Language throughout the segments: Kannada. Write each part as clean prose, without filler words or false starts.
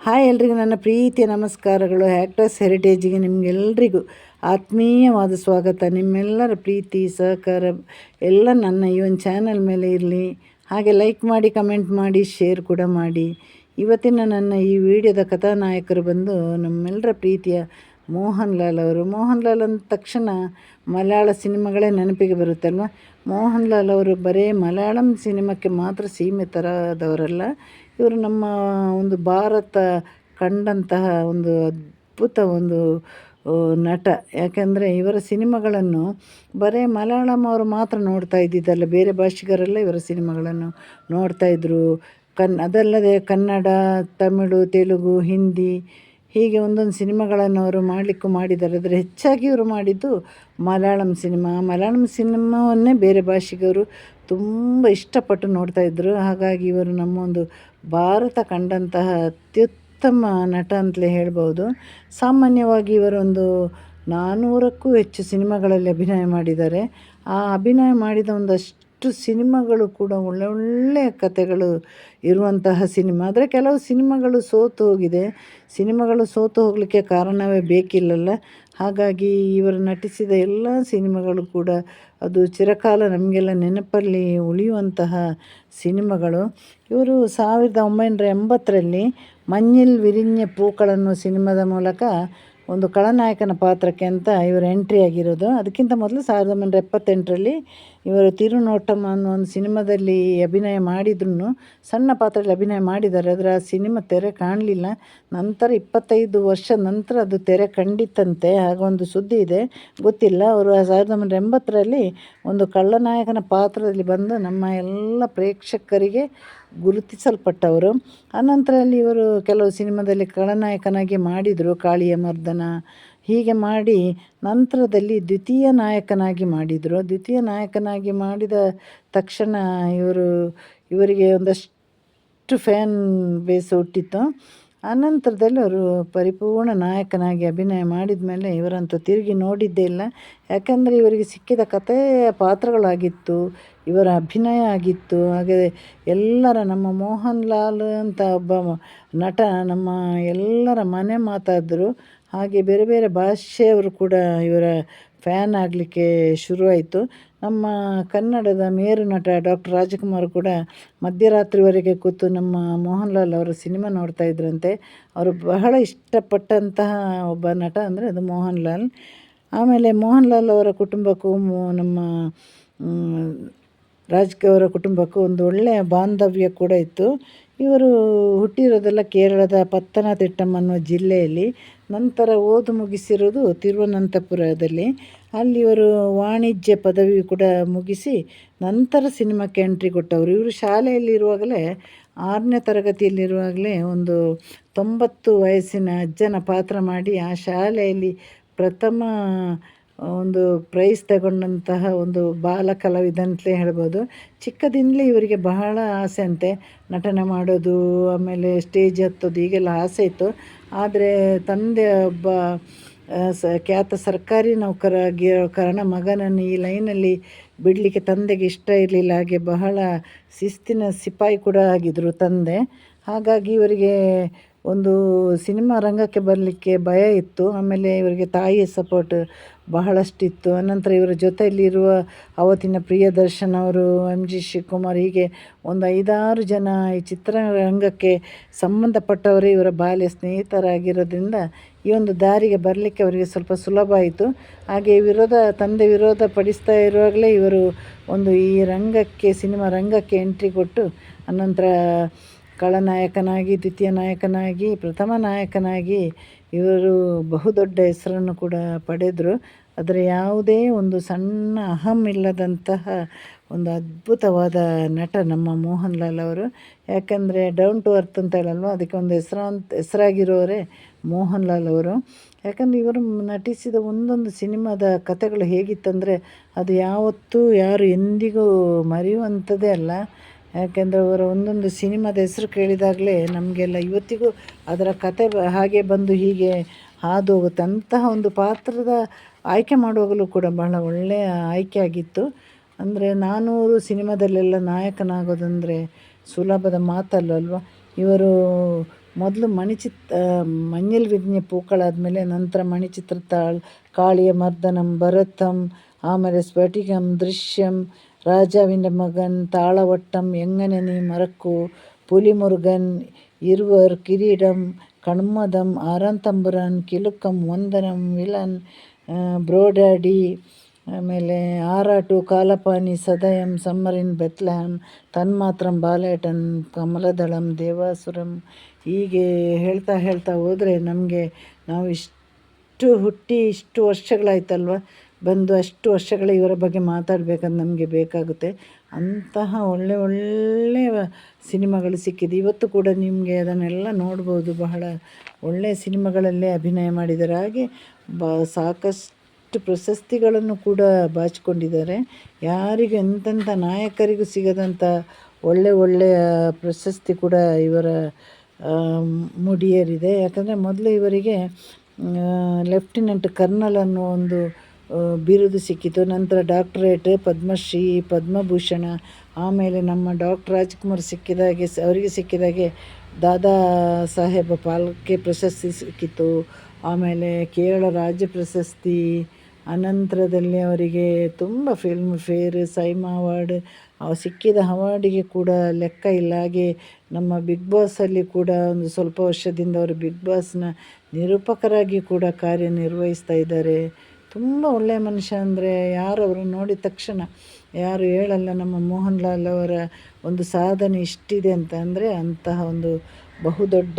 ಹಾಯ್ ಎಲ್ರಿಗೂ ನನ್ನ ಪ್ರೀತಿಯ ನಮಸ್ಕಾರಗಳು. ಆ್ಯಕ್ಟರ್ಸ್ ಹೆರಿಟೇಜಿಗೆ ನಿಮಗೆಲ್ರಿಗೂ ಆತ್ಮೀಯವಾದ ಸ್ವಾಗತ. ನಿಮ್ಮೆಲ್ಲರ ಪ್ರೀತಿ ಸಹಕಾರ ಎಲ್ಲ ನನ್ನ ಈ ಒಂದು ಚಾನಲ್ ಮೇಲೆ ಇರಲಿ. ಹಾಗೆ ಲೈಕ್ ಮಾಡಿ, ಕಮೆಂಟ್ ಮಾಡಿ, ಶೇರ್ ಕೂಡ ಮಾಡಿ. ಇವತ್ತಿನ ನನ್ನ ಈ ವಿಡಿಯೋದ ಕಥಾನಾಯಕರು ಬಂದು ನಮ್ಮೆಲ್ಲರ ಪ್ರೀತಿಯ ಮೋಹನ್ ಲಾಲ್ ಅವರು. ಮೋಹನ್ ಲಾಲ್ ಅಂದ ತಕ್ಷಣ ಮಲಯಾಳ ಸಿನಿಮಾಗಳೇ ನೆನಪಿಗೆ ಬರುತ್ತಲ್ವ. ಮೋಹನ್ ಲಾಲ್ ಅವರು ಬರೀ ಮಲಯಾಳಂ ಸಿನಿಮಾಕ್ಕೆ ಮಾತ್ರ ಸೀಮಿತರಾದವರಲ್ಲ. ಇವರು ನಮ್ಮ ಒಂದು ಭಾರತ ಕಂಡಂತಹ ಒಂದು ಅದ್ಭುತ ಒಂದು ನಟ. ಯಾಕೆಂದರೆ ಇವರ ಸಿನಿಮಾಗಳನ್ನು ಬರೀ ಮಲಯಾಳಂ ಅವರು ಮಾತ್ರ ನೋಡ್ತಾ ಇದ್ದಿದ್ದಲ್ಲ, ಬೇರೆ ಭಾಷಿಗರೆಲ್ಲ ಇವರ ಸಿನಿಮಾಗಳನ್ನು ನೋಡ್ತಾಯಿದ್ರು. ಅದಲ್ಲದೆ ಕನ್ನಡ, ತಮಿಳು, ತೆಲುಗು, ಹಿಂದಿ ಹೀಗೆ ಒಂದೊಂದು ಸಿನಿಮಾಗಳನ್ನು ಅವರು ಮಾಡಿದ್ದಾರೆ. ಆದರೆ ಹೆಚ್ಚಾಗಿ ಇವರು ಮಾಡಿದ್ದು ಮಲಯಾಳಂ ಸಿನಿಮಾವನ್ನೇ ಬೇರೆ ಭಾಷಿಗರು ತುಂಬ ಇಷ್ಟಪಟ್ಟು ನೋಡ್ತಾಯಿದ್ರು. ಹಾಗಾಗಿ ಇವರು ನಮ್ಮ ಒಂದು ಭಾರತ ಕಂಡಂತಹ ಅತ್ಯುತ್ತಮ ನಟ ಅಂತಲೇ ಹೇಳ್ಬೋದು. ಸಾಮಾನ್ಯವಾಗಿ ಇವರೊಂದು 400ಕ್ಕೂ ಹೆಚ್ಚು ಸಿನಿಮಾಗಳಲ್ಲಿ ಅಭಿನಯ ಮಾಡಿದ್ದಾರೆ. ಆ ಅಭಿನಯ ಮಾಡಿದ ಒಂದಷ್ಟು ಸಿನಿಮಾಗಳು ಕೂಡ ಒಳ್ಳೊಳ್ಳೆಯ ಕಥೆಗಳು ಇರುವಂತಹ ಸಿನಿಮಾ. ಆದರೆ ಕೆಲವು ಸಿನಿಮಾಗಳು ಸೋತು ಹೋಗಿದೆ. ಸಿನಿಮಾಗಳು ಸೋತು ಹೋಗಲಿಕ್ಕೆ ಕಾರಣವೇ ಬೇಕಿಲ್ಲಲ್ಲ. ಹಾಗಾಗಿ ಇವರು ನಟಿಸಿದ ಎಲ್ಲ ಸಿನಿಮಾಗಳು ಕೂಡ ಅದು ಚಿರಕಾಲ ನಮಗೆಲ್ಲ ನೆನಪಲ್ಲಿ ಉಳಿಯುವಂತಹ ಸಿನಿಮಾಗಳು. ಇವರು 1980ರಲ್ಲಿ ಮഞ്ഞിൽ ವಿರಿഞ്ഞ പൂക്കൾ ಅನ್ನೋ ಸಿನಿಮಾದ ಮೂಲಕ ಒಂದು ಖಳನಾಯಕನ ಪಾತ್ರಕ್ಕೆ ಅಂತ ಇವರು ಎಂಟ್ರಿ ಆಗಿರೋದು. ಅದಕ್ಕಿಂತ ಮೊದಲು 1978ರಲ್ಲಿ ಇವರು ತಿರುನೋಟಂ ಅನ್ನೋ ಒಂದು ಸಿನಿಮಾದಲ್ಲಿ ಅಭಿನಯ ಮಾಡಿದ್ರು. ಸಣ್ಣ ಪಾತ್ರದಲ್ಲಿ ಅಭಿನಯ ಮಾಡಿದ್ದಾರೆ. ಆದರೆ ಆ ಸಿನಿಮಾ ತೆರೆ ಕಾಣಲಿಲ್ಲ. ನಂತರ 25 ವರ್ಷ ನಂತರ ಅದು ತೆರೆ ಕಂಡಿತ್ತಂತೆ, ಹಾಗೊಂದು ಸುದ್ದಿ ಇದೆ, ಗೊತ್ತಿಲ್ಲ. ಅವರು 1980ರಲ್ಲಿ ಒಂದು ಕಳ್ಳನಾಯಕನ ಪಾತ್ರದಲ್ಲಿ ಬಂದು ನಮ್ಮ ಎಲ್ಲ ಪ್ರೇಕ್ಷಕರಿಗೆ ಗುರುತಿಸಲ್ಪಟ್ಟವರು. ಅನಂತರಲ್ಲಿ ಇವರು ಕೆಲವು ಸಿನಿಮಾದಲ್ಲಿ ಖಳನಾಯಕನಾಗಿ ಮಾಡಿದರು, ಕಾಳಿಯ ಮರ್ದನ ಹೀಗೆ ಮಾಡಿ ನಂತರದಲ್ಲಿ ದ್ವಿತೀಯ ನಾಯಕನಾಗಿ ಮಾಡಿದರು. ದ್ವಿತೀಯ ನಾಯಕನಾಗಿ ಮಾಡಿದ ತಕ್ಷಣ ಇವರಿಗೆ ಒಂದಷ್ಟು ಫ್ಯಾನ್ ಬೇಸ್ ಹುಟ್ಟಿತ್ತು. ಅನಂತರದಲ್ಲಿ ಅವರು ಪರಿಪೂರ್ಣ ನಾಯಕನಾಗಿ ಅಭಿನಯ ಮಾಡಿದ ಮೇಲೆ ಇವರಂತೂ ತಿರುಗಿ ನೋಡಿದ್ದೇ ಇಲ್ಲ. ಯಾಕಂದರೆ ಇವರಿಗೆ ಸಿಕ್ಕಿದ ಕಥೆಯ ಪಾತ್ರಗಳಾಗಿತ್ತು, ಇವರ ಅಭಿನಯ ಆಗಿತ್ತು. ಹಾಗೆ ಎಲ್ಲರ ನಮ್ಮ ಮೋಹನ್ ಲಾಲ್ ಅಂತ ಒಬ್ಬ ನಟ ನಮ್ಮ ಎಲ್ಲರ ಮನೆ ಮಾತಾದರು. ಹಾಗೆ ಬೇರೆ ಬೇರೆ ಭಾಷೆಯವರು ಕೂಡ ಇವರ ಫ್ಯಾನ್ ಆಗಲಿಕ್ಕೆ ಶುರುವಾಯಿತು. ನಮ್ಮ ಕನ್ನಡದ ಮೇರು ನಟ ಡಾಕ್ಟರ್ ರಾಜ್ಕುಮಾರ್ ಕೂಡ ಮಧ್ಯರಾತ್ರಿವರೆಗೆ ಕೂತು ನಮ್ಮ ಮೋಹನ್ ಲಾಲ್ ಅವರ ಸಿನಿಮಾ ನೋಡ್ತಾಯಿದ್ರಂತೆ. ಅವರು ಬಹಳ ಇಷ್ಟಪಟ್ಟಂತಹ ಒಬ್ಬ ನಟ ಅಂದರೆ ಅದು ಮೋಹನ್ ಲಾಲ್. ಆಮೇಲೆ ಮೋಹನ್ ಲಾಲ್ ಅವರ ಕುಟುಂಬಕ್ಕೂ ನಮ್ಮ ಅವರ ಕುಟುಂಬಕ್ಕೂ ಒಂದು ಒಳ್ಳೆಯ ಬಾಂಧವ್ಯ ಕೂಡ ಇತ್ತು. ಇವರು ಹುಟ್ಟಿರೋದೆಲ್ಲ ಕೇರಳದ ಪತ್ತನತಿಟ್ಟಂ ಅನ್ನೋ ಜಿಲ್ಲೆಯಲ್ಲಿ. ನಂತರ ಓದು ಮುಗಿಸಿರೋದು ತಿರುವನಂತಪುರದಲ್ಲಿ. ಅಲ್ಲಿ ಇವರು ವಾಣಿಜ್ಯ ಪದವಿ ಕೂಡ ಮುಗಿಸಿ ನಂತರ ಸಿನಿಮಾಕ್ಕೆ ಎಂಟ್ರಿ ಕೊಟ್ಟವರು. ಇವರು ಶಾಲೆಯಲ್ಲಿರುವಾಗಲೇ 6ನೇ ತರಗತಿಯಲ್ಲಿರುವಾಗಲೇ ಒಂದು 90 ವಯಸ್ಸಿನ ಅಜ್ಜನ ಪಾತ್ರ ಮಾಡಿ ಆ ಶಾಲೆಯಲ್ಲಿ ಪ್ರಥಮ ಒಂದು ಪ್ರೈಸ್ ತಗೊಂಡಂತಹ ಒಂದು ಬಾಲ ಕಲಾವಿದ ಅಂತಲೇ ಹೇಳ್ಬೋದು. ಚಿಕ್ಕದಿಂದಲೇ ಇವರಿಗೆ ಬಹಳ ಆಸೆ ಅಂತೆ, ನಟನೆ ಮಾಡೋದು, ಆಮೇಲೆ ಸ್ಟೇಜ್ ಹತ್ತೋದು, ಹೀಗೆಲ್ಲ ಆಸೆ ಇತ್ತು. ಆದರೆ ತಂದೆ ಒಬ್ಬ ಖ್ಯಾತ ಸರ್ಕಾರಿ ನೌಕರ ಆಗಿರೋ ಕಾರಣ ಮಗನನ್ನು ಈ ಲೈನಲ್ಲಿ ಬಿಡಲಿಕ್ಕೆ ತಂದೆಗೆ ಇಷ್ಟ ಇರಲಿಲ್ಲ. ಹಾಗೆ ಬಹಳ ಶಿಸ್ತಿನ ಸಿಪಾಯಿ ಕೂಡ ಆಗಿದ್ದರು ತಂದೆ. ಹಾಗಾಗಿ ಇವರಿಗೆ ಒಂದು ಸಿನಿಮಾ ರಂಗಕ್ಕೆ ಬರಲಿಕ್ಕೆ ಭಯ ಇತ್ತು. ಆಮೇಲೆ ಇವರಿಗೆ ತಾಯಿಯ ಸಪೋರ್ಟ್ ಬಹಳಷ್ಟಿತ್ತು. ಅನಂತರ ಇವರ ಜೊತೆಯಲ್ಲಿರುವ ಅವತ್ತಿನ ಪ್ರಿಯದರ್ಶನ್ ಅವರು, MG ಶಿವಕುಮಾರ್, ಹೀಗೆ ಒಂದು 5-6 ಜನ ಈ ಚಿತ್ರರಂಗಕ್ಕೆ ಸಂಬಂಧಪಟ್ಟವರೇ ಇವರ ಬಾಲ್ಯ ಸ್ನೇಹಿತರಾಗಿರೋದ್ರಿಂದ ಈ ಒಂದು ದಾರಿಗೆ ಬರಲಿಕ್ಕೆ ಅವರಿಗೆ ಸ್ವಲ್ಪ ಸುಲಭ ಆಯಿತು. ಹಾಗೆ ತಂದೆ ವಿರೋಧ ಪಡಿಸ್ತಾ ಇರುವಾಗಲೇ ಇವರು ಒಂದು ಈ ರಂಗಕ್ಕೆ, ಸಿನಿಮಾ ರಂಗಕ್ಕೆ ಎಂಟ್ರಿ ಕೊಟ್ಟು ಅನಂತರ ಖಳನಾಯಕನಾಗಿ, ದ್ವಿತೀಯ ನಾಯಕನಾಗಿ, ಪ್ರಥಮ ನಾಯಕನಾಗಿ ಇವರು ಬಹುದೊಡ್ಡ ಹೆಸರನ್ನು ಕೂಡ ಪಡೆದರು. ಆದರೆ ಯಾವುದೇ ಒಂದು ಸಣ್ಣ ಅಹಂ ಇಲ್ಲದಂತಹ ಒಂದು ಅದ್ಭುತವಾದ ನಟ ನಮ್ಮ ಮೋಹನ್ ಲಾಲ್ ಅವರು. ಯಾಕಂದರೆ ಡೌನ್ ಟು ಅರ್ತ್ ಅಂತ ಹೇಳಲ್ವ, ಅದಕ್ಕೆ ಒಂದು ಹೆಸರಾಗಿರೋರೇ ಮೋಹನ್ ಲಾಲ್ ಅವರು. ಯಾಕಂದರೆ ಇವರು ನಟಿಸಿದ ಒಂದೊಂದು ಸಿನಿಮಾದ ಕಥೆಗಳು ಹೇಗಿತ್ತಂದರೆ ಅದು ಯಾವತ್ತೂ ಯಾರು ಎಂದಿಗೂ ಮರೆಯುವಂಥದ್ದೇ ಅಲ್ಲ. ಯಾಕೆಂದರೆ ಅವರ ಒಂದೊಂದು ಸಿನಿಮಾದ ಹೆಸರು ಕೇಳಿದಾಗಲೇ ನಮಗೆಲ್ಲ ಇವತ್ತಿಗೂ ಅದರ ಕತೆ ಹಾಗೆ ಬಂದು ಹೀಗೆ ಹಾದು ಹೋಗುತ್ತೆ. ಅಂತಹ ಒಂದು ಪಾತ್ರದ ಆಯ್ಕೆ ಮಾಡುವಾಗಲೂ ಕೂಡ ಬಹಳ ಒಳ್ಳೆಯ ಆಯ್ಕೆ ಆಗಿತ್ತು. ಅಂದರೆ 400 ಸಿನಿಮಾದಲ್ಲೆಲ್ಲ ನಾಯಕನಾಗೋದಂದರೆ ಸುಲಭದ ಮಾತಲ್ಲಲ್ವ. ಇವರು ಮೊದಲು ಮഞ്ഞിൽ ವಿರಿഞ്ഞ പൂക്കളಾದಮೇಲೆ ನಂತರ ಮಣಿಚಿತ್ರತಾಳ್, ಕಾಳಿಯ ಮರ್ದನಂ, ಭರತಂ, ಆಮೇಲೆ ಸ್ಫಟಿಕಂ, ದೃಶ್ಯಂ, രാജാവിൻ്റെ മകൻ, താളവട്ടം, എങ്ങനെ നീ മറക്കൂ, പുലിമുരുകൻ, ഇരുവർ, കിരീടം, കൺമദം, ആറാം തമ്പുരാൻ, കിലുക്കം, ವಂದನಂ, ವಿಲನ್, ಬ್ರೋಡ್ಯಾಡಿ, ಆಮೇಲೆ ಆರಾಟು, ಕಾಲಪಾನಿ, ಸದಯಂ, ಸಮ್ಮರಿನ್, ಬೆತ್ಲೆಹಂ, ತನ್ಮಾತ್ರಂ, ಬಾಲೇಟನ್, ಕಮಲದಳಂ, ದೇವಾಸುರಂ. ಹೀಗೆ ಹೇಳ್ತಾ ಹೋದರೆ ನಮಗೆ ನಾವು ಹುಟ್ಟಿ ಇಷ್ಟು ವರ್ಷಗಳಾಯ್ತಲ್ವ ಬಂದು, ಅಷ್ಟು ವರ್ಷಗಳ ಇವರ ಬಗ್ಗೆ ಮಾತಾಡಬೇಕಂದು ನಮಗೆ ಬೇಕಾಗುತ್ತೆ. ಅಂತಹ ಒಳ್ಳೆಯ ಸಿನಿಮಾಗಳು ಸಿಕ್ಕಿದೆ. ಇವತ್ತು ಕೂಡ ನಿಮಗೆ ಅದನ್ನೆಲ್ಲ ನೋಡ್ಬೋದು. ಬಹಳ ಒಳ್ಳೆಯ ಸಿನಿಮಾಗಳಲ್ಲೇ ಅಭಿನಯ ಮಾಡಿದ್ದಾರೆ. ಹಾಗೆ ಸಾಕಷ್ಟು ಪ್ರಶಸ್ತಿಗಳನ್ನು ಕೂಡ ಬಾಚಿಕೊಂಡಿದ್ದಾರೆ. ಯಾರಿಗೂ ಎಂತೆಂಥ ನಾಯಕರಿಗೂ ಸಿಗದಂಥ ಒಳ್ಳೆಯ ಪ್ರಶಸ್ತಿ ಕೂಡ ಇವರ ಮುಡಿಯೇರಿದೆ. ಯಾಕಂದರೆ ಮೊದಲು ಇವರಿಗೆ ಲೆಫ್ಟಿನೆಂಟ್ ಕರ್ನಲ್ ಅನ್ನೋ ಒಂದು ಬಿರುದು ಸಿಕ್ಕಿತು. ನಂತರ ಡಾಕ್ಟರೇಟ್, ಪದ್ಮಶ್ರೀ, ಪದ್ಮಭೂಷಣ, ಆಮೇಲೆ ನಮ್ಮ ಡಾಕ್ಟರ್ ರಾಜ್ಕುಮಾರ್ ಅವರಿಗೆ ಸಿಕ್ಕಿದಾಗೆ ದಾದಾ ಸಾಹೇಬ್ ಫಾಲ್ಕೆ ಪ್ರಶಸ್ತಿ ಸಿಕ್ಕಿತು. ಆಮೇಲೆ ಕೇರಳ ರಾಜ್ಯ ಪ್ರಶಸ್ತಿ, ಅನಂತರದಲ್ಲಿ ಅವರಿಗೆ ತುಂಬ ಫಿಲ್ಮ್ ಫೇರ್, ಸೈಮಾ ಅವಾರ್ಡ್, ಸಿಕ್ಕಿದ ಅವಾರ್ಡಿಗೆ ಕೂಡ ಲೆಕ್ಕ ಇಲ್ಲ. ಹಾಗೆ ನಮ್ಮ ಬಿಗ್ ಬಾಸಲ್ಲಿ ಕೂಡ ಒಂದು ಸ್ವಲ್ಪ ವರ್ಷದಿಂದ ಅವರು ಬಿಗ್ ಬಾಸ್ನ ನಿರೂಪಕರಾಗಿ ಕೂಡ ಕಾರ್ಯನಿರ್ವಹಿಸ್ತಾ ಇದ್ದಾರೆ. ತುಂಬ ಒಳ್ಳೆಯ ಮನುಷ್ಯ. ಅಂದರೆ ಯಾರು ಅವರನ್ನು ನೋಡಿದ ತಕ್ಷಣ ಯಾರು ಹೇಳಲ್ಲ ನಮ್ಮ ಮೋಹನ್ ಲಾಲ್ ಅವರ ಒಂದು ಸಾಧನೆ ಇಷ್ಟಿದೆ ಅಂತ. ಅಂದರೆ ಅಂತಹ ಒಂದು ಬಹುದೊಡ್ಡ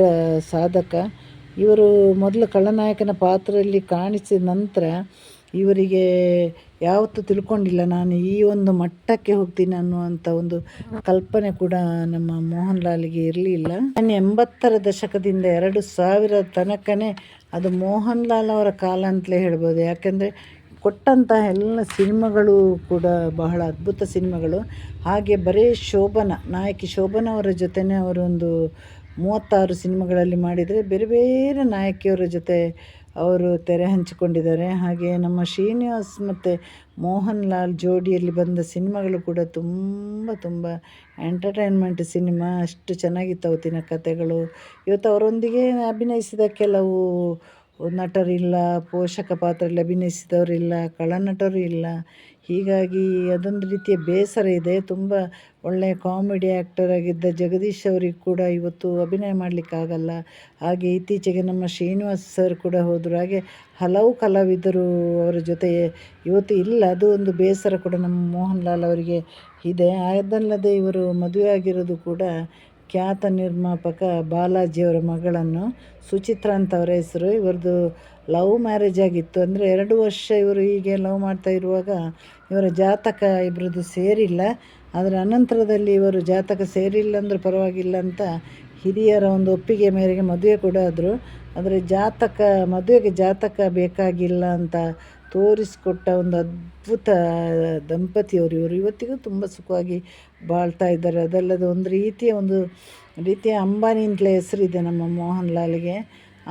ಸಾಧಕ ಇವರು. ಮೊದಲು ಖಳನಾಯಕನ ಪಾತ್ರದಲ್ಲಿ ಕಾಣಿಸಿದ ನಂತರ ಇವರಿಗೆ ಯಾವತ್ತೂ ತಿಳ್ಕೊಂಡಿಲ್ಲ ನಾನು ಈ ಒಂದು ಮಟ್ಟಕ್ಕೆ ಹೋಗ್ತೀನಿ ಅನ್ನುವಂಥ ಒಂದು ಕಲ್ಪನೆ ಕೂಡ ನಮ್ಮ ಮೋಹನ್ ಲಾಲ್ಗೆ ಇರಲಿಲ್ಲ. 80ರ ದಶಕದಿಂದ 2000 ತನಕನೇ ಅದು ಮೋಹನ್ ಲಾಲ್ ಅವರ ಕಾಲ ಅಂತಲೇ ಹೇಳ್ಬೋದು. ಯಾಕೆಂದರೆ ಕೊಟ್ಟಂತಹ ಎಲ್ಲ ಸಿನಿಮಾಗಳು ಕೂಡ ಬಹಳ ಅದ್ಭುತ ಸಿನಿಮಾಗಳು. ಹಾಗೆ ಬರೀ ನಾಯಕಿ ಶೋಭನಾ ಅವರ ಜೊತೆನೇ ಅವರೊಂದು 36 ಸಿನಿಮಾಗಳಲ್ಲಿ ಮಾಡಿದರೆ, ಬೇರೆ ಬೇರೆ ನಾಯಕಿಯವರ ಜೊತೆ ಅವರು ತೆರೆ ಹಂಚಿಕೊಂಡಿದ್ದಾರೆ. ಹಾಗೆ ನಮ್ಮ ಶ್ರೀನಿವಾಸ್ ಮತ್ತು ಮೋಹನ್ ಲಾಲ್ ಜೋಡಿಯಲ್ಲಿ ಬಂದ ಸಿನಿಮಾಗಳು ಕೂಡ ತುಂಬ ಎಂಟರ್ಟೈನ್ಮೆಂಟ್ ಸಿನಿಮಾ. ಅಷ್ಟು ಚೆನ್ನಾಗಿತ್ತು ಅವತ್ತಿನ ಕಥೆಗಳು. ಇವತ್ತು ಅವರೊಂದಿಗೆ ಅಭಿನಯಿಸಿದ ಕೆಲವು ನಟರಿಲ್ಲ, ಪೋಷಕ ಪಾತ್ರದಲ್ಲಿ ಅಭಿನಯಿಸಿದವರಿಲ್ಲ, ಖಳನಟರು ಇಲ್ಲ. ಹೀಗಾಗಿ ಅದೊಂದು ರೀತಿಯ ಬೇಸರ ಇದೆ. ತುಂಬ ಒಳ್ಳೆಯ ಕಾಮಿಡಿ ಆ್ಯಕ್ಟರ್ ಆಗಿದ್ದ ಜಗದೀಶ್ ಅವರಿಗೆ ಕೂಡ ಇವತ್ತು ಅಭಿನಯ ಮಾಡಲಿಕ್ಕಾಗಲ್ಲ. ಹಾಗೆ ಇತ್ತೀಚೆಗೆ ನಮ್ಮ ಶ್ರೀನಿವಾಸ್ ಸರ್ ಕೂಡ ಹೋದರು. ಹಾಗೆ ಹಲವು ಕಲಾವಿದರು ಅವರ ಜೊತೆ ಇವತ್ತು ಇಲ್ಲ. ಅದು ಒಂದು ಬೇಸರ ಕೂಡ ನಮ್ಮ ಮೋಹನ್ ಲಾಲ್ ಅವರಿಗೆ ಇದೆ. ಅದಲ್ಲದೆ ಇವರು ಮದುವೆ ಆಗಿರೋದು ಕೂಡ ಖ್ಯಾತ ನಿರ್ಮಾಪಕ ಬಾಲಾಜಿಯವರ ಮಗಳನ್ನು, ಸುಚಿತ್ರಾ ಅಂತ ಅವರ ಹೆಸರು. ಇವರದು ಲವ್ ಮ್ಯಾರೇಜ್ ಆಗಿತ್ತು. ಅಂದರೆ 2 ವರ್ಷ ಇವರು ಹೀಗೆ ಲವ್ ಮಾಡ್ತಾ ಇರುವಾಗ ಇವರ ಜಾತಕ ಇಬ್ಬರದ್ದು ಸೇರಿಲ್ಲ. ಅದರ ಅನಂತರದಲ್ಲಿ ಇವರು ಜಾತಕ ಸೇರಿಲ್ಲ ಅಂದರೂ ಪರವಾಗಿಲ್ಲ ಅಂತ ಹಿರಿಯರ ಒಂದು ಒಪ್ಪಿಗೆ ಮೇರೆಗೆ ಮದುವೆ ಕೂಡ ಆದರು. ಆದರೆ ಮದುವೆಗೆ ಜಾತಕ ಬೇಕಾಗಿಲ್ಲ ಅಂತ ತೋರಿಸಿಕೊಟ್ಟ ಒಂದು ಅದ್ಭುತ ದಂಪತಿಯವರು ಇವರು. ಇವತ್ತಿಗೂ ತುಂಬ ಸುಖವಾಗಿ ಬಾಳ್ತಾ ಇದ್ದಾರೆ. ಅದಲ್ಲದೆ ಒಂದು ರೀತಿಯ ಅಂಬಾನಿ ಅಂತಲೇ ಹೆಸರಿದೆ ನಮ್ಮ ಮೋಹನ್ ಲಾಲ್ಗೆ.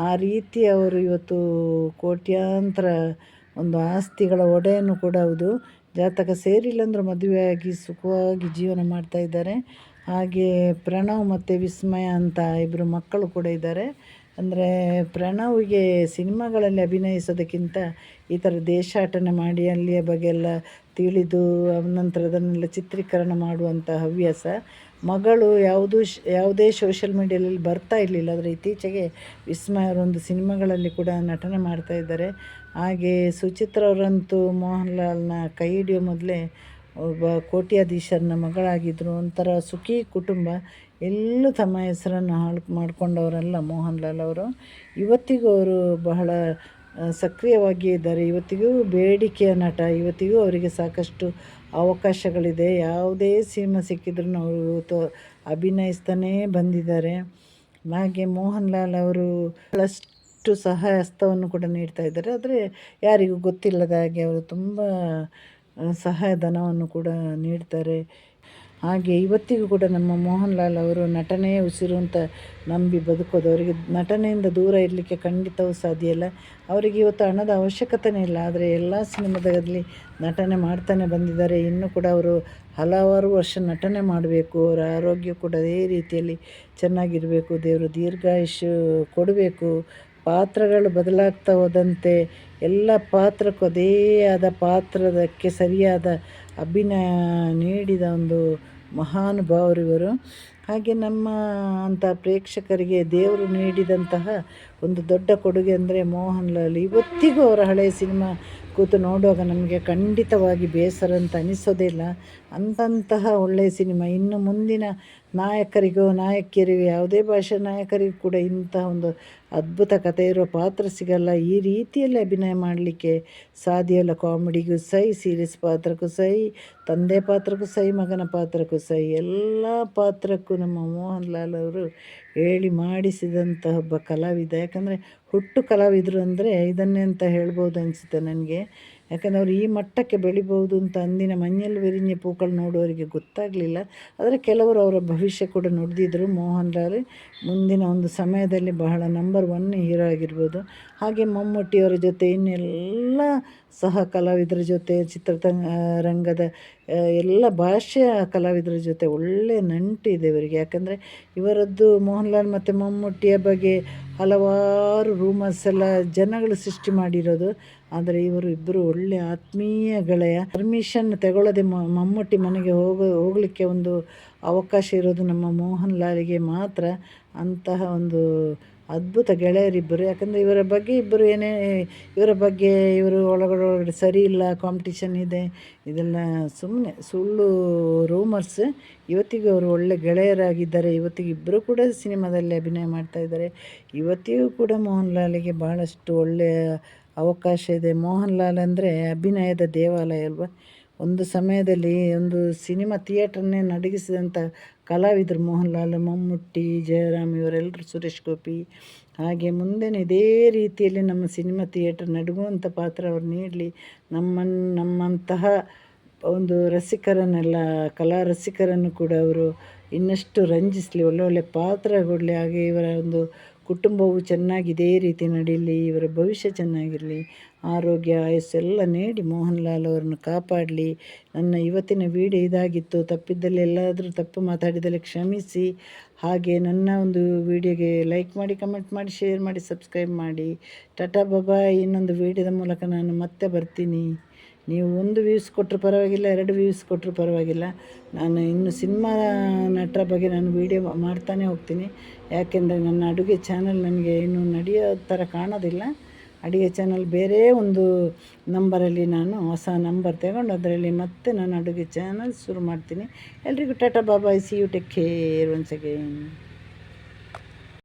ಆ ರೀತಿ ಅವರು ಇವತ್ತು ಕೋಟ್ಯಾಂತರ ಒಂದು ಆಸ್ತಿಗಳ ಒಡೆಯನ್ನು ಕೂಡ ಹೌದು. ಜಾತಕ ಸೇರಿಲ್ಲ ಅಂದ್ರೆ ಮದುವೆಯಾಗಿ ಸುಖವಾಗಿ ಜೀವನ ಮಾಡ್ತಾ ಇದ್ದಾರೆ. ಹಾಗೆ ಪ್ರಣವ್ ಮತ್ತು ವಿಸ್ಮಯ ಅಂತ ಇಬ್ಬರು ಮಕ್ಕಳು ಕೂಡ ಇದ್ದಾರೆ. ಅಂದರೆ ಪ್ರಣವ್ಗೆ ಸಿನಿಮಾಗಳಲ್ಲಿ ಅಭಿನಯಿಸೋದಕ್ಕಿಂತ ಈ ಥರ ದೇಶಾಟನೆ ಮಾಡಿ ಅಲ್ಲಿಯ ಬಗ್ಗೆ ಎಲ್ಲ ತಿಳಿದು ನಂತರ ಅದನ್ನೆಲ್ಲ ಚಿತ್ರೀಕರಣ ಮಾಡುವಂಥ ಹವ್ಯಾಸ. ಮಗಳು ಯಾವುದೇ ಸೋಷಿಯಲ್ ಮೀಡಿಯಾದಲ್ಲಿ ಬರ್ತಾ ಇರಲಿಲ್ಲ. ಆದರೆ ಇತ್ತೀಚೆಗೆ ವಿಸ್ಮಯ ಅವರೊಂದು ಸಿನಿಮಾಗಳಲ್ಲಿ ಕೂಡ ನಟನೆ ಮಾಡ್ತಾ ಇದ್ದಾರೆ. ಹಾಗೆ ಸುಚಿತ್ರ ಅವರಂತೂ ಮೋಹನ್ ಲಾಲ್ನ ಕೈ ಹಿಡಿಯೋ ಮೊದಲೇ ಒಬ್ಬ ಕೋಟ್ಯಾಧೀಶರನ ಮಗಳಾಗಿದ್ದರು. ಒಂಥರ ಸುಖಿ ಕುಟುಂಬ. ಎಲ್ಲೂ ತಮ್ಮ ಹೆಸರನ್ನು ಹಾಳು ಮಾಡಿಕೊಂಡವರಲ್ಲ ಮೋಹನ್ ಲಾಲ್ ಅವರು. ಇವತ್ತಿಗೂ ಅವರು ಬಹಳ ಸಕ್ರಿಯವಾಗಿ ಇದ್ದಾರೆ. ಇವತ್ತಿಗೂ ಬೇಡಿಕೆಯ ನಟ. ಇವತ್ತಿಗೂ ಅವರಿಗೆ ಸಾಕಷ್ಟು ಅವಕಾಶಗಳಿದೆ. ಯಾವುದೇ ಸಿನಿಮಾ ಸಿಕ್ಕಿದ್ರೂ ಅವರು ಅಭಿನಯಿಸ್ತಾನೇ ಬಂದಿದ್ದಾರೆ. ಹಾಗೆ ಮೋಹನ್ ಲಾಲ್ ಅವರು ಬಹಳಷ್ಟು ಸಹಾಯ ಹಸ್ತವನ್ನು ಕೂಡ ನೀಡ್ತಾ ಇದ್ದಾರೆ. ಆದರೆ ಯಾರಿಗೂ ಗೊತ್ತಿಲ್ಲದ ಹಾಗೆ ಅವರು ತುಂಬ ಸಹಾಯಧನವನ್ನು ಕೂಡ ನೀಡ್ತಾರೆ. ಹಾಗೆ ಇವತ್ತಿಗೂ ಕೂಡ ನಮ್ಮ ಮೋಹನ್ ಲಾಲ್ ಅವರು ನಟನೆಯೇ ಉಸಿರು ಅಂತ ನಂಬಿ ಬದುಕೋದು. ಅವರಿಗೆ ನಟನೆಯಿಂದ ದೂರ ಇರಲಿಕ್ಕೆ ಖಂಡಿತವೂ ಸಾಧ್ಯ ಇಲ್ಲ. ಅವರಿಗೆ ಇವತ್ತು ಹಣದ ಅವಶ್ಯಕತೆಯೇ ಇಲ್ಲ, ಆದರೆ ಎಲ್ಲ ಸಿನಿಮಾದಲ್ಲಿ ನಟನೆ ಮಾಡ್ತಾನೆ ಬಂದಿದ್ದಾರೆ. ಇನ್ನೂ ಕೂಡ ಅವರು ಹಲವಾರು ವರ್ಷ ನಟನೆ ಮಾಡಬೇಕು. ಅವರ ಆರೋಗ್ಯ ಕೂಡ ಅದೇ ರೀತಿಯಲ್ಲಿ ಚೆನ್ನಾಗಿರಬೇಕು. ದೇವರು ದೀರ್ಘಾಯುಷ್ಯ ಕೊಡಬೇಕು. ಪಾತ್ರಗಳು ಬದಲಾಗ್ತಾ ಹೋದಂತೆ ಎಲ್ಲ ಪಾತ್ರಕ್ಕೂ ಅದೇ ಆದ ಪಾತ್ರದಕ್ಕೆ ಸರಿಯಾದ ಅಭಿನಯ ನೀಡಿದ ಒಂದು ಮಹಾನುಭಾವರಿವರು. ಹಾಗೆ ನಮ್ಮ ಅಂಥ ಪ್ರೇಕ್ಷಕರಿಗೆ ದೇವರು ನೀಡಿದಂತಹ ಒಂದು ದೊಡ್ಡ ಕೊಡುಗೆ ಅಂದರೆ ಮೋಹನ್ ಲಾಲ್. ಇವತ್ತಿಗೂ ಅವರ ಹಳೆಯ ಸಿನಿಮಾ ಕೂತು ನೋಡುವಾಗ ನಮಗೆ ಖಂಡಿತವಾಗಿ ಬೇಸರ ಅಂತ ಅನಿಸೋದೇ ಇಲ್ಲ. ಅಂತಹ ಒಳ್ಳೆಯ ಸಿನಿಮಾ. ಇನ್ನು ಮುಂದಿನ ನಾಯಕರಿಗೂ ನಾಯಕಿಯರಿಗೂ ಯಾವುದೇ ಭಾಷೆ ನಾಯಕರಿಗೂ ಕೂಡ ಇಂತಹ ಒಂದು ಅದ್ಭುತ ಕಥೆ ಇರುವ ಪಾತ್ರ ಸಿಗಲ್ಲ. ಈ ರೀತಿಯಲ್ಲಿ ಅಭಿನಯ ಮಾಡಲಿಕ್ಕೆ ಸಾಧ್ಯ ಇಲ್ಲ. ಕಾಮಿಡಿಗೂ ಸೈ, ಸೀರಿಯಸ್ ಪಾತ್ರಕ್ಕೂ ಸೈ, ತಂದೆ ಪಾತ್ರಕ್ಕೂ ಸೈ, ಮಗನ ಪಾತ್ರಕ್ಕೂ ಸೈ, ಎಲ್ಲ ಪಾತ್ರಕ್ಕೂ ನಮ್ಮ ಮೋಹನ್ ಲಾಲ್ ಅವರು ಹೇಳಿ ಮಾಡಿಸಿದಂತಹ ಒಬ್ಬ ಕಲಾವಿದ. ಯಾಕಂದರೆ ಹುಟ್ಟು ಕಲಾವಿದರು ಅಂದರೆ ಇದನ್ನೇ ಅಂತ ಹೇಳ್ಬೋದು ಅನಿಸುತ್ತೆ ನನಗೆ. ಯಾಕಂದರೆ ಅವರು ಈ ಮಟ್ಟಕ್ಕೆ ಬೆಳಿಬೋದು ಅಂತ ಅಂದಿನ ಮಂಜಲ್ ವಿರಿഞ്ഞ ಪೂಕಳು ನೋಡುವವರಿಗೆ ಗೊತ್ತಾಗಲಿಲ್ಲ. ಆದರೆ ಕೆಲವರು ಅವರ ಭವಿಷ್ಯ ಕೂಡ ನುಡಿದಿದ್ದರು. ಮೋಹನ್ ಲಾಲ್ ಮುಂದಿನ ಒಂದು ಸಮಯದಲ್ಲಿ ಬಹಳ ನಂಬರ್ 1 ಹೀರೋ ಆಗಿರ್ಬೋದು. ಹಾಗೆ ಮಮ್ಮೂಟಿಯವರ ಜೊತೆ ಇನ್ನೆಲ್ಲ ಸಹ ಕಲಾವಿದರ ಜೊತೆ ರಂಗದ ಎಲ್ಲ ಭಾಷೆಯ ಕಲಾವಿದರ ಜೊತೆ ಒಳ್ಳೆಯ ನಂಟು ಇದೆ ಇವರಿಗೆ. ಯಾಕಂದರೆ ಇವರದ್ದು ಮೋಹನ್ ಲಾಲ್ ಮತ್ತು ಮಮ್ಮೂಟಿಯ ಬಗ್ಗೆ ಹಲವಾರು ರೂಮರ್ಸ್ ಎಲ್ಲ ಜನಗಳು ಸೃಷ್ಟಿ ಮಾಡಿರೋದು. ಆದರೆ ಇವರು ಇಬ್ಬರು ಒಳ್ಳೆಯ ಆತ್ಮೀಯ ಗೆಳೆಯ. ಪರ್ಮಿಷನ್ ತಗೊಳ್ಳದೆ ಮಮ್ಮೂಟಿ ಮನೆಗೆ ಹೋಗಲಿಕ್ಕೆ ಒಂದು ಅವಕಾಶ ಇರೋದು ನಮ್ಮ ಮೋಹನ್ ಲಾಲ್ಗೆ ಮಾತ್ರ. ಅಂತಹ ಒಂದು ಅದ್ಭುತ ಗೆಳೆಯರಿಬ್ಬರು. ಯಾಕಂದರೆ ಇವರ ಬಗ್ಗೆ ಇವರು ಒಳಗಡೆ ಸರಿ ಇಲ್ಲ, ಕಾಂಪಿಟಿಷನ್ ಇದೆ, ಇದೆಲ್ಲ ಸುಮ್ಮನೆ ಸುಳ್ಳು ರೂಮರ್ಸ್. ಇವತ್ತಿಗೂ ಅವರು ಒಳ್ಳೆ ಗೆಳೆಯರಾಗಿದ್ದಾರೆ. ಇವತ್ತಿಗೆ ಇಬ್ಬರು ಕೂಡ ಸಿನಿಮಾದಲ್ಲಿ ಅಭಿನಯ ಮಾಡ್ತಾಯಿದ್ದಾರೆ. ಇವತ್ತಿಗೂ ಕೂಡ ಮೋಹನ್ ಲಾಲ್ಗೆ ಭಾಳಷ್ಟು ಒಳ್ಳೆಯ ಅವಕಾಶ ಇದೆ. ಮೋಹನ್ ಲಾಲ್ ಅಂದರೆ ಅಭಿನಯದ ದೇವಾಲಯ ಅಲ್ವಾ. ಒಂದು ಸಮಯದಲ್ಲಿ ಒಂದು ಸಿನಿಮಾ ಥಿಯೇಟ್ರನ್ನೇ ನಡಗಿಸಿದಂಥ ಕಲಾವಿದರು ಮೋಹನ್ ಲಾಲ್, ಮಮ್ಮೂಟಿ, ಜಯರಾಮ್ ಇವರೆಲ್ಲರೂ, ಸುರೇಶ್ ಗೋಪಿ. ಹಾಗೆ ಮುಂದೆ ಇದೇ ರೀತಿಯಲ್ಲಿ ನಮ್ಮ ಸಿನಿಮಾ ಥಿಯೇಟರ್ ನಡುಗುವಂಥ ಪಾತ್ರ ಅವರು ನೀಡಲಿ. ನಮ್ಮಂತಹ ಒಂದು ರಸಿಕರನ್ನೆಲ್ಲ, ಕಲಾ ರಸಿಕರನ್ನು ಕೂಡ ಅವರು ಇನ್ನಷ್ಟು ರಂಜಿಸಲಿ, ಒಳ್ಳೊಳ್ಳೆ ಪಾತ್ರ ಕೊಡಲಿ. ಹಾಗೆ ಇವರ ಒಂದು ಕುಟುಂಬವು ಚೆನ್ನಾಗಿ ಇದೇ ರೀತಿ ನಡೀಲಿ, ಇವರ ಭವಿಷ್ಯ ಚೆನ್ನಾಗಿರಲಿ, ಆರೋಗ್ಯ ಆಯಸ್ಸೆಲ್ಲ ನೀಡಿ ಮೋಹನ್ ಲಾಲ್ ಅವರನ್ನು ಕಾಪಾಡಲಿ. ನನ್ನ ಇವತ್ತಿನ ವಿಡಿಯೋ ಇದಾಗಿತ್ತು. ತಪ್ಪಿದ್ದಲ್ಲಿ ಎಲ್ಲಾದರೂ ತಪ್ಪು ಮಾತಾಡಿದಲ್ಲಿ ಕ್ಷಮಿಸಿ. ಹಾಗೆ ನನ್ನ ಒಂದು ವಿಡಿಯೋಗೆ ಲೈಕ್ ಮಾಡಿ, ಕಮೆಂಟ್ ಮಾಡಿ, ಶೇರ್ ಮಾಡಿ, ಸಬ್ಸ್ಕ್ರೈಬ್ ಮಾಡಿ. ಟಾಟಾ ಬಾಯ್. ಇನ್ನೊಂದು ವಿಡಿಯೋದ ಮೂಲಕ ನಾನು ಮತ್ತೆ ಬರ್ತೀನಿ. ನೀವು 1 ವ್ಯೂಸ್ ಕೊಟ್ಟರು ಪರವಾಗಿಲ್ಲ, 2 ವ್ಯೂಸ್ ಕೊಟ್ಟರು ಪರವಾಗಿಲ್ಲ. ನಾನು ಇನ್ನು ಸಿನಿಮಾ ನಟರ ಬಗ್ಗೆ ನಾನು ವೀಡಿಯೋ ಮಾಡ್ತಾನೆ ಹೋಗ್ತೀನಿ. ಯಾಕೆಂದರೆ ನನ್ನ ಅಡುಗೆ ಚಾನಲ್ ನನಗೆ ಇನ್ನೂ ನಡೆಯೋ ಥರ ಕಾಣೋದಿಲ್ಲ. ಅಡುಗೆ ಚಾನಲ್ ಬೇರೆ ಒಂದು ನಂಬರಲ್ಲಿ ನಾನು ಹೊಸ ನಂಬರ್ ತಗೊಂಡು ಅದರಲ್ಲಿ ಮತ್ತೆ ನಾನು ಅಡುಗೆ ಚಾನಲ್ ಶುರು ಮಾಡ್ತೀನಿ. ಎಲ್ರಿಗೂ tata bye. See you, take care once again.